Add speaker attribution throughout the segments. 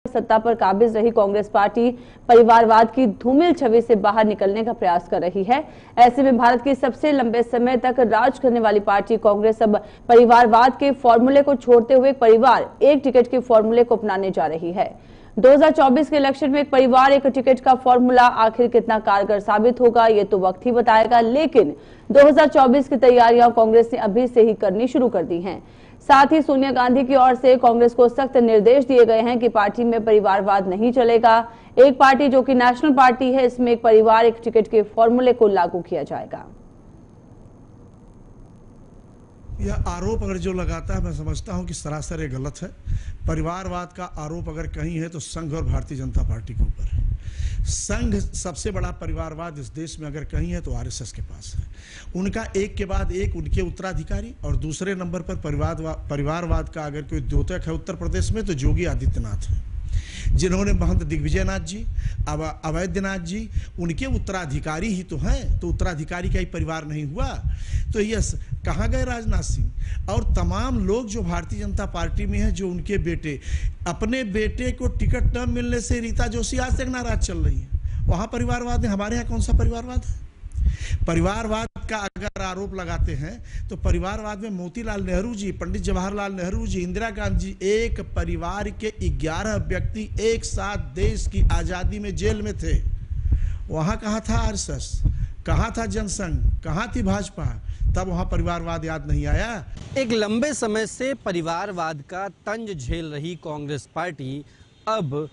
Speaker 1: सत्ता पर काबिज रही कांग्रेस पार्टी परिवारवाद की धूमिल छवि से बाहर निकलने का प्रयास कर रही है। ऐसे में भारत की सबसे लंबे समय तक राज करने वाली पार्टी कांग्रेस अब परिवारवाद के फॉर्मूले को छोड़ते हुए परिवार एक टिकट के फॉर्मूले को अपनाने जा रही है। 2024 के इलेक्शन में एक परिवार एक टिकट का फॉर्मूला आखिर कितना कारगर साबित होगा, ये तो वक्त ही बताएगा। लेकिन 2024 की तैयारियां कांग्रेस ने अभी से ही करनी शुरू कर दी हैं। साथ ही सोनिया गांधी की ओर से कांग्रेस को सख्त निर्देश दिए गए हैं कि पार्टी में परिवारवाद नहीं चलेगा। एक पार्टी जो कि नेशनल पार्टी है, इसमें एक परिवार एक टिकट के फॉर्मूले को लागू किया जाएगा।
Speaker 2: यह आरोप अगर जो लगाता है, मैं समझता हूं कि सरासर ये गलत है। परिवारवाद का आरोप अगर कहीं है तो संघ और भारतीय जनता पार्टी के ऊपर है। संघ सबसे बड़ा परिवारवाद इस देश में अगर कहीं है तो आरएसएस के पास है। उनका एक के बाद एक उनके उत्तराधिकारी, और दूसरे नंबर पर परिवारवाद का अगर कोई द्योतक है उत्तर प्रदेश में तो योगी आदित्यनाथ है, जिन्होंने महंत दिग्विजयनाथ जी, अवैधनाथ जी उनके उत्तराधिकारी ही तो हैं। तो उत्तराधिकारी का ही परिवार नहीं हुआ तो यस कहाँ गए राजनाथ सिंह और तमाम लोग जो भारतीय जनता पार्टी में हैं, जो उनके बेटे, अपने बेटे को टिकट न मिलने से रीता जोशी आज तक नाराज चल रही है। वहां परिवारवाद है, हमारे यहाँ कौन सा परिवारवाद है? परिवारवाद का अगर आरोप लगाते हैं तो परिवारवाद में मोतीलाल नेहरू जी, पंडित जवाहरलाल नेहरू जी, इंदिरा गांधी जी, एक परिवार के 11 व्यक्ति एक साथ देश की आजादी में जेल में थे। वहां कहां था आरएसएस, कहां था जनसंघ, कहां थी भाजपा? तब वहां परिवारवाद याद नहीं आया।
Speaker 3: एक लंबे समय से परिवारवाद का तंज झेल रही कांग्रेस पार्टी अब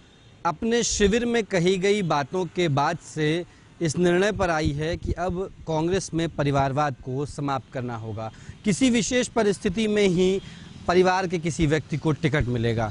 Speaker 3: अपने शिविर में कही गई बातों के बाद से इस निर्णय पर आई है कि अब कांग्रेस में परिवारवाद को समाप्त करना होगा। किसी विशेष परिस्थिति में ही परिवार के किसी व्यक्ति को टिकट मिलेगा।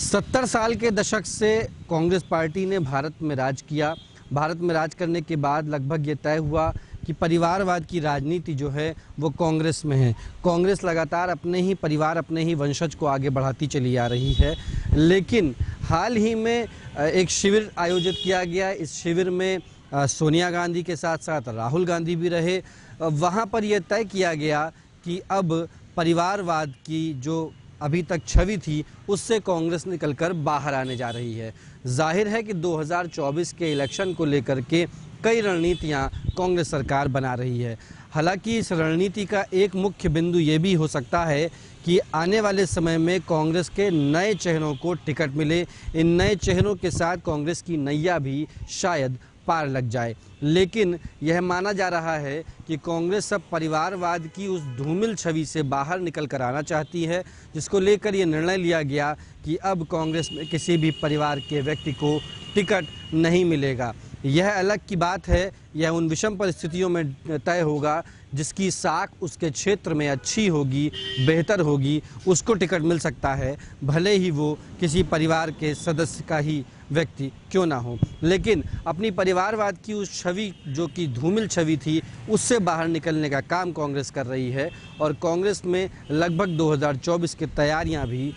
Speaker 3: 70 साल के दशक से कांग्रेस पार्टी ने भारत में राज किया। भारत में राज करने के बाद लगभग ये तय हुआ कि परिवारवाद की राजनीति जो है वो कांग्रेस में है। कांग्रेस लगातार अपने ही परिवार, अपने ही वंशज को आगे बढ़ाती चली आ रही है। लेकिन हाल ही में एक शिविर आयोजित किया गया। इस शिविर में सोनिया गांधी के साथ साथ राहुल गांधी भी रहे। वहां पर यह तय किया गया कि अब परिवारवाद की जो अभी तक छवि थी उससे कांग्रेस निकलकर बाहर आने जा रही है। जाहिर है कि 2024 के इलेक्शन को लेकर के कई रणनीतियां कांग्रेस सरकार बना रही है। हालांकि इस रणनीति का एक मुख्य बिंदु ये भी हो सकता है कि आने वाले समय में कांग्रेस के नए चेहरों को टिकट मिले। इन नए चेहरों के साथ कांग्रेस की नैया भी शायद पार लग जाए। लेकिन यह माना जा रहा है कि कांग्रेस अब परिवारवाद की उस धूमिल छवि से बाहर निकल कर आना चाहती है, जिसको लेकर यह निर्णय लिया गया कि अब कांग्रेस में किसी भी परिवार के व्यक्ति को टिकट नहीं मिलेगा। यह अलग की बात है, यह उन विषम परिस्थितियों में तय होगा जिसकी साख उसके क्षेत्र में अच्छी होगी, बेहतर होगी, उसको टिकट मिल सकता है, भले ही वो किसी परिवार के सदस्य का ही व्यक्ति क्यों ना हो। लेकिन अपनी परिवारवाद की उस छवि जो कि धूमिल छवि थी उससे बाहर निकलने का काम कांग्रेस कर रही है और कांग्रेस में लगभग 2024 की तैयारियां भी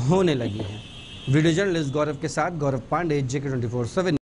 Speaker 3: होने लगी हैं। वीडियो जर्नलिस्ट गौरव के साथ गौरव पांडे, JK24/7।